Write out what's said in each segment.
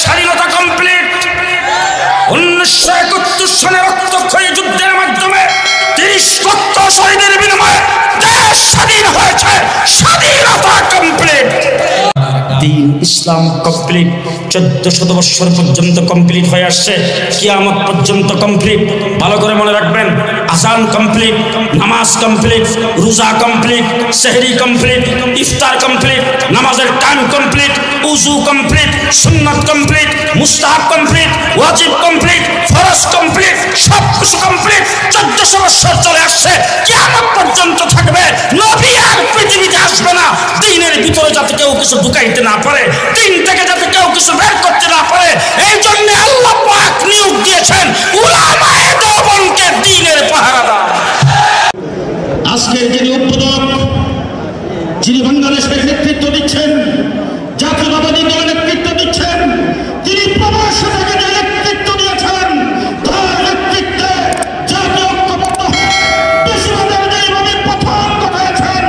স্বাধীনতা কমপ্লিট। 1971 সনে রক্তক্ষয়ী যুদ্ধের মাধ্যমে 30 লক্ষ শহীদের বিনিময়ে দেশ স্বাধীন হয়েছে। স্বাধীনতা কমপ্লিট। দিন ইসলাম কমপ্লিট। 1400 বছর পর্যন্ত কমপ্লিট হয়ে আসছে, কিয়ামত পর্যন্ত কমপ্লিট। ভালো করে মনে রাখবেন, আযান কমপ্লিট, নামাজ কমপ্লিট, রোজা কমপ্লিট, সেহরি কমপ্লিট, ইফতার কমপ্লিট, নামাজের টাইম কমপ্লিট, উযু কমপ্লিট, সুন্নাত কমপ্লিট, মুস্তাহাব কমপ্লিট, ওয়াজিব কমপ্লিট, ফরজ কমপ্লিট, সব কিছু কমপ্লিট। 1400 বছর চলে আসছে, কিয়ামত পর্যন্ত থাকবে। নবী আর পৃথিবীতে আসবে না দ্বীনের ভিতরে যাতে কেউ কিছু ঢুকাইতে না পারে, দ্বীন থেকে যাতে কেউ কিছু বের করতে না পারে। এই জন্য আল্লাহ পাক নিয়োগ দিয়েছেন উলামায়ে দেওবন্দকে দ্বীনের পাহারাদার। আজকের যিনি উদ্বোধক, যিনি বাংলাদেশের নেতৃত্ব দিচ্ছেন, জাতীয়তাবাদী দলের নেতৃত্ব দিচ্ছেন, তিনি প্রবাস থেকে যে নেতৃত্ব দিয়েছেন, তার নেতৃত্বে জাতীয় ঐক্যবদ্ধ হয়ে বেশিরভাগের যেভাবে পতন ঘটাচ্ছেন,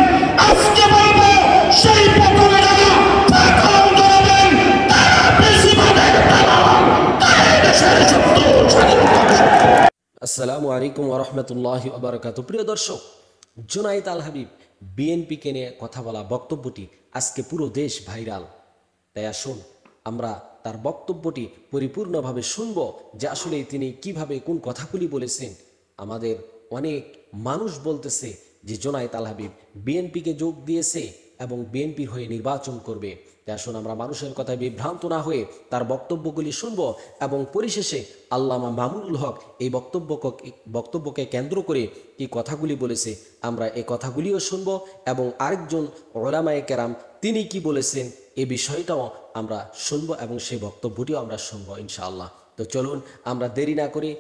আজকে বলবো সেই পতনে যারা পতন ধরাবেন তারা বেশিরভাগের দালাল, তাই দেশের শত্রু, স্বাধীনতার শত্রু। আসসালামু আলাইকুম ওয়া রাহমাতুল্লাহি ওয়া বারাকাতুহু। প্রিয় দর্শক, জুনায়েদ আল হাবিব বিএনপিকে নিয়ে কথা বলা বক্তব্যটি আজকে পুরো দেশ ভাইরাল। তাই আসুন আমরা তার বক্তব্যটি পরিপূর্ণভাবে শুনব যে আসলে তিনি কিভাবে কোন কথাগুলি বলেছেন। আমাদের অনেক মানুষ বলতেছে যে জুনায়েদ আল হাবিব বিএনপিকে যোগ দিয়েছে এবং বিএনপির হয়ে নির্বাচন করবে। তাই আসুন আমরা মানুষের কথায় বিভ্রান্ত না হয়ে তার বক্তব্যগুলি শুনব এবং পরিশেষে আল্লামা মামুনুল হক এই বক্তব্যকে কেন্দ্র করে কি কথাগুলি বলেছে আমরা এই কথাগুলিও শুনব এবং আরেকজন উলামায়ে কেরাম তিনি কি বলেছেন এই বিষয়টাও আমরা শুনব এবং সেই বক্তব্যটিও আমরা শুনব ইনশাআল্লাহ। তো চলুন আমরা দেরি না করে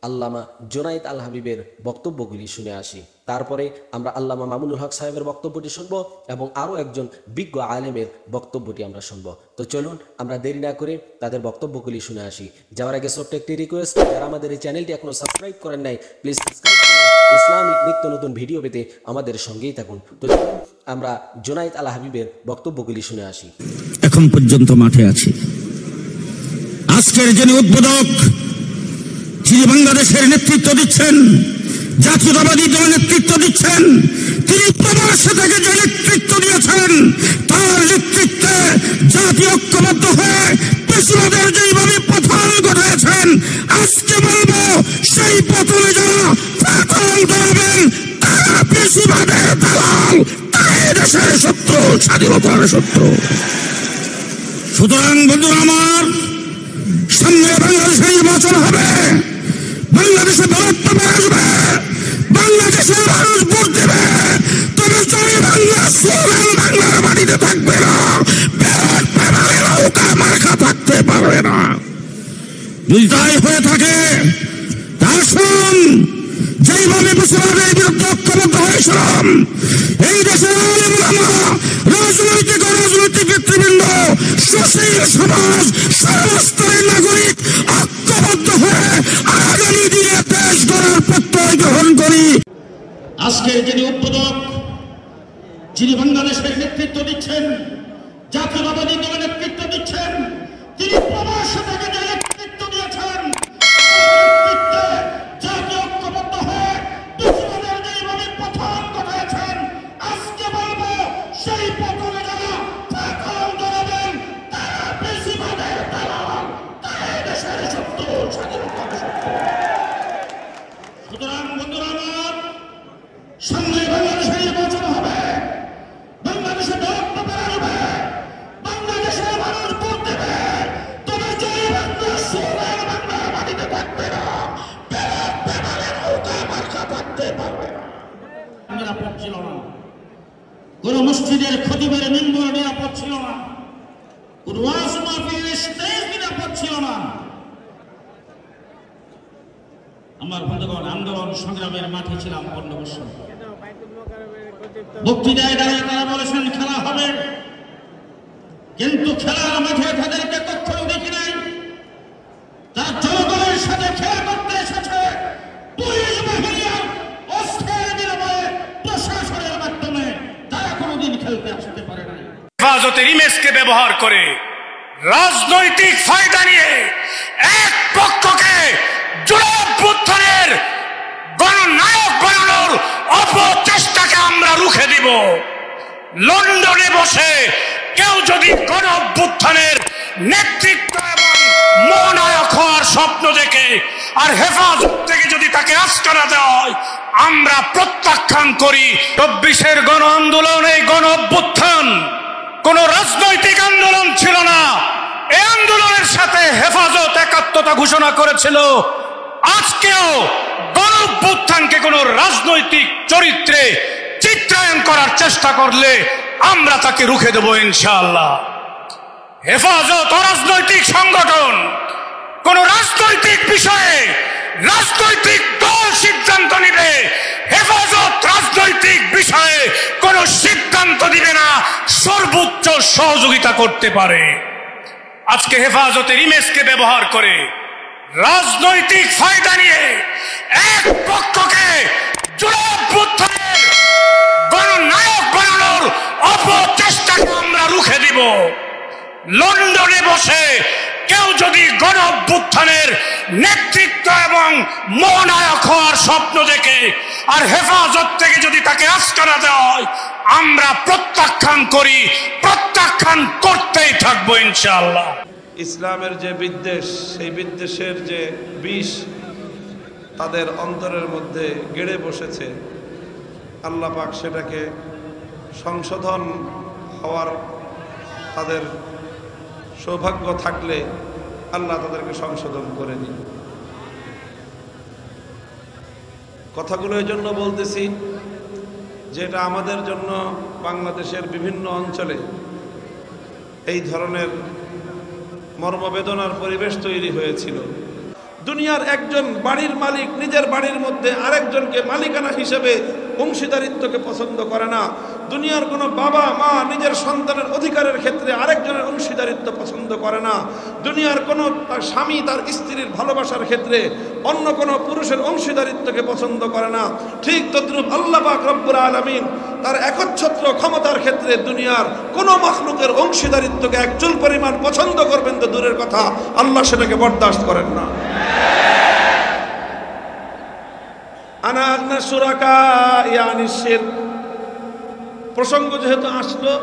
আল্লামা জুনায়েদ আল হাবিবের বক্তব্যগুলি শুনে আসি, তারপরে আমরা আল্লামা মামুনুল হক সাহেবের বক্তব্যটি শুনব এবং আরও একজন বিজ্ঞ আলেমের বক্তব্যটি আমরা শুনব। তো চলুন আমরা দেরি না করে তাদের বক্তব্যগুলি শুনে আসি। যাওয়ার আগে ছোট্ট একটি রিকোয়েস্ট, যারা আমাদের এই চ্যানেলটি এখনো সাবস্ক্রাইব করেন নাই প্লিজ সাবস্ক্রাইব করুন। ইসলামিক নিত্য নতুন ভিডিও পেতে আমাদের সঙ্গেই থাকুন। তো আমরা জুনায়েদ আল হাবিবের বক্তব্যগুলি শুনে আসি। এখন পর্যন্ত মাঠে আছি। আজকের যিনি উদ্বোধক, যিনি বাংলাদেশের নেতৃত্ব দিচ্ছেন, জাতীয়তাবাদী দলের নেতৃত্ব দিচ্ছেন, তিনি প্রবাস থেকে যে নেতৃত্ব দিয়েছেন, তার নেতৃত্বে জাতীয় ঐক্যবদ্ধ হয়ে পেশিবাদের যেভাবে পতন ঘটাচ্ছেন, আজকে বলবো সেই পতনে যারা পতন ধরাবেন তারা পেশিবাদের দালাল, তাই দেশের শত্রু, স্বাধীনতার শত্রু। সুতরাং বন্ধুরা আমার, সামনে বাংলাদেশে নির্বাচন হবে, বাংলাদেশে বলত্তম আসবে, বাংলাদেশের মানুষ ভোট দেবে, তবে জয় বাংলা স্লোগান বাংলার মাটিতে থাকবে না, পেট পেমালে নৌকা মার্কা থাকতে পারবে না। যদি তাই হয়ে থাকে আসুন যেইভাবে মুসলমানদের বিরুদ্ধে ঐক্যবদ্ধ হয়েছিলাম, এই দেশের আলেম ওলামা, রাজনৈতিক অরাজনৈতিক নেতৃবৃন্দ, সুশীল সমাজ, সর্বস্তরের নাগরিক ঐক্যবদ্ধ হয়ে আগামী দিনে দেশ গড়ার প্রত্যয় গ্রহণ করি। আজকের যিনি উদ্বোধক, যিনি বাংলাদেশের নেতৃত্ব দিচ্ছেন, জাতীয়তাবাদী দলের নেতৃত্ব দিচ্ছেন, তিনি প্রবাস থেকে যে নেতৃত্ব দিয়েছেন, জাতীয় ঐক্যবদ্ধ হয়ে বেশিরভাগের যেভাবে পতন ঘটাচ্ছেন, আজকে বলবো সেই পতনে যারা পতন ধরাবেন তারা বেশিরভাগের দালাল, তাই দেশের শত্রু, স্বাধীনতার শত্রু। সুতরাং বন্ধুরা আমার, সামনে বাংলাদেশে নির্বাচন হবে, বাংলাদেশে দলত্ব আসবে, বাংলাদেশের মানুষ ভোট দেবে, তবে জয় বাংলা স্লোগান বাংলার মাটিতে থাকবে না, পেট পেমালে নৌকা মার্কা থাকতে পারবে না। নিরাপদ ছিল না, কোন মসজিদের খতিবের মিম্বর নিরাপদ ছিল না, কোন ওয়াজ মাহফিলের স্টেজ নিরাপদ ছিল না। আমার বন্ধুগণ, আন্দোলন সংগ্রামের মাঠে ছিলাম 15 বছর। বক্তৃতায় দাঁড়িয়ে তারা বলেছেন খেলা হবে, কিন্তু খেলার মাঠে তাদেরকে কখনো দেখি নাই। তার জনগণের সাথে খেলা করতে এসেছে পুলিশ বাহিনী আর অস্থায়ী নিরাপদে প্রশাসনের মাধ্যমে, তারা কোনোদিন খেলতে আসতে পারে নাই। হেফাজতের ইমেজকে ব্যবহার করে রাজনৈতিক ফায়দা নিয়ে এক পক্ষকে জুলাই অভ্যুত্থানের গণনায়ক বানানোর অপচেষ্টাকে আমরা রুখে দিব। লন্ডনে বসে কেউ যদি গণ অভ্যুত্থানের নেতৃত্ব এবং মহানায়ক হওয়ার স্বপ্ন দেখে আর হেফাজত থেকে যদি তাকে আস্কারা দেওয়া হয়, আমরা প্রত্যাখ্যান করি। 24-এর গণ আন্দোলন, এই গণ অভ্যুত্থান কোন রাজনৈতিক আন্দোলন ছিল না। এই আন্দোলনের সাথে হেফাজত একাত্মতা ঘোষণা করেছিল। আজকেও গণ অভ্যুত্থানকে কোন রাজনৈতিক চরিত্রে চিত্রায়ন করার চেষ্টা করলে আমরা তাকে রুখে দেব ইনশাআল্লাহ। হেফাজত অরাজনৈতিক সংগঠন, কোন রাজনৈতিক বিষয়ে রাজনৈতিক দল সিদ্ধান্ত নিবে, হেফাজত রাজনৈতিক বিষয়ে কোন সিদ্ধান্ত দিবে না, সর্বোচ্চ সহযোগিতা করতে পারে। আজকে হেফাজতের ইমেজকে ব্যবহার করে রাজনৈতিক ফায়দা নিয়ে এক পক্ষকে জুলাই অভ্যুত্থানের গণনায়ক বানানোর অপচেষ্টাকে আমরা রুখে দিব। লন্ডনে বসে কেউ যদি গণ অভ্যুত্থানের নেতৃত্ব এবং মহানায়ক হওয়ার স্বপ্ন দেখে আর হেফাজত থেকে যদি তাকে আস্কারা দেওয়া হয়, আমরা প্রত্যাখ্যান করি, প্রত্যাখ্যান করতেই থাকবো ইনশাআল্লাহ। ইসলামের যে বিদ্বেষ, সেই বিদ্বেষের যে বিষ তাদের অন্তরের মধ্যে গেড়ে বসেছে, আল্লাহ পাক সেটাকে সংশোধন হওয়ার তাদের সৌভাগ্য থাকলে আল্লাহ তাদেরকে সংশোধন করে দিন। কথাগুলো এই জন্য বলতেছি যে এটা আমাদের জন্য বাংলাদেশের বিভিন্ন অঞ্চলে এই ধরনের মর্মবেদনার পরিবেশ তৈরি হয়েছিল। দুনিয়ার একজন বাড়ির মালিক নিজের বাড়ির মধ্যে আরেকজনকে মালিকানা হিসেবে অংশীদারিত্বকে পছন্দ করে না। দুনিয়ার কোনো বাবা মা নিজের সন্তানের অধিকারের ক্ষেত্রে আরেকজনের অংশীদারিত্ব পছন্দ করে না। দুনিয়ার কোনো স্বামী তার স্ত্রীর ভালোবাসার ক্ষেত্রে অন্য কোনো পুরুষের অংশীদারিত্বকে পছন্দ করে না। ঠিক তদ্রূপ আল্লাহ পাক রব্বুল আলামিন তার একচ্ছত্র ক্ষমতার ক্ষেত্রে দুনিয়ার কোনো মাখলুকের অংশীদারিত্বকে এক চুল পরিমাণ পছন্দ করবেন তো দূরের কথা, আল্লাহ সেটাকে বরদাস্ত করেন না। আনা আগনা শুরাকা ইয়ানি শিরক প্রসঙ্গ যেহেতু আসলো,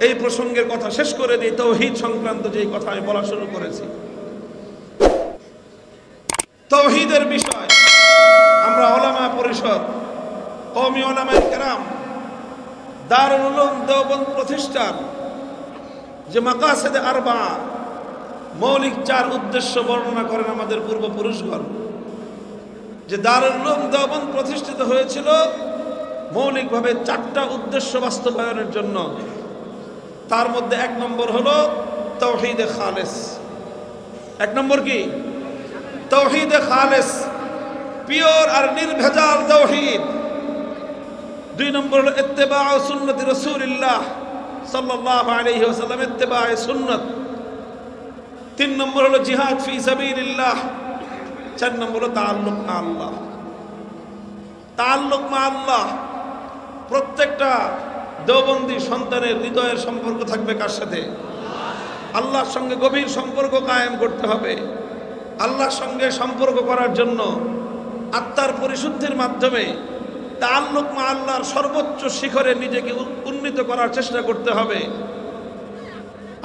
এই প্রসঙ্গের কথা শেষ করে দিই। তাওহীদ সংক্রান্ত যেই কথা আমি বলা শুরু করেছি, তাওহীদের বিষয় আমরা উলামা পরিষদ, কওমি উলামায়ে কেরাম, দারুল উলুম দেওবন্দ প্রতিষ্ঠান যে মাকাসিদে আরবা, মৌলিক 4 উদ্দেশ্য বর্ণনা করেন আমাদের পূর্বপুরুষগণ। যে দারুল উলুম দেওবন্দ প্রতিষ্ঠিত হয়েছিল মৌলিকভাবে 4টা উদ্দেশ্য বাস্তবায়নের জন্য। তার মধ্যে 1 নম্বর হলো তাওহীদে খালেস। 1 নম্বর কি? তাওহীদে খালেস, পিওর আর নির্ভেজাল তাওহীদ। 2 নম্বর হলো ইত্তেবাউ সুন্নতি রাসূলিল্লাহ সাল্লাল্লাহু আলাইহি ওয়াসাল্লাম, ইত্তেবায়ে সুন্নাত। 3 নম্বর হলো জিহাদ ফি সাবিলিল্লাহ। 4 নম্বর হলো তাআল্লুক মা আল্লাহ। তাআল্লুক মা আল্লাহ, প্রত্যেকটা দেওবন্দি সন্তানের হৃদয়ের সম্পর্ক থাকবে কার সাথে? আল্লাহর সঙ্গে গভীর সম্পর্ক কায়েম করতে হবে। আল্লাহর সঙ্গে সম্পর্ক করার জন্য আত্মার পরিশুদ্ধির মাধ্যমে তাআল্লুক মা আল্লাহর সর্বোচ্চ শিখরে নিজেকে উন্নীত করার চেষ্টা করতে হবে।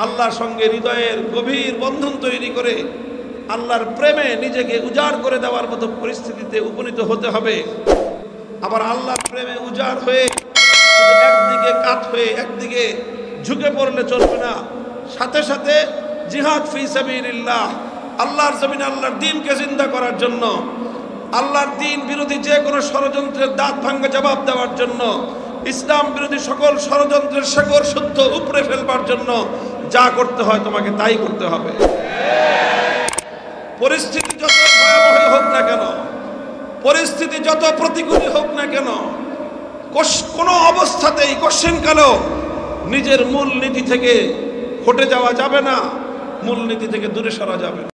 আল্লাহর সঙ্গে হৃদয়ের গভীর বন্ধন তৈরি করে আল্লাহর প্রেমে নিজেকে উজাড় করে দেওয়ার মতো পরিস্থিতিতে উপনীত হতে হবে। আবার আল্লাহর প্রেমে উজাড় হয়ে একদিকে কাত হয়ে একদিকে ঝুঁকে পড়লে চলবে না। সাথে সাথে জিহাদ ফি সাবিলিল্লাহ, আল্লাহর জমিনে আল্লাহর দ্বীনকে জিন্দা করার জন্য, আল্লাহর দ্বীন বিরোধী যে কোনো ষড়যন্ত্রের দাঁত ভাঙা জবাব দেওয়ার জন্য, ইসলাম বিরোধী সকল ষড়যন্ত্রের শেকড় শুদ্ধ উপড়ে ফেলবার জন্য যা করতে হয় তোমাকে তাই করতে হবে। পরিস্থিতি যত ভয়াবহ হোক না কেন, পরিস্থিতি যত প্রতিকূল হোক না কেন, কোনো অবস্থাতেই কোশ্চেনকালেও নিজের মূল নীতি থেকে হটে যাওয়া যাবে না, মূল নীতি থেকে দূরে সরা যাবে।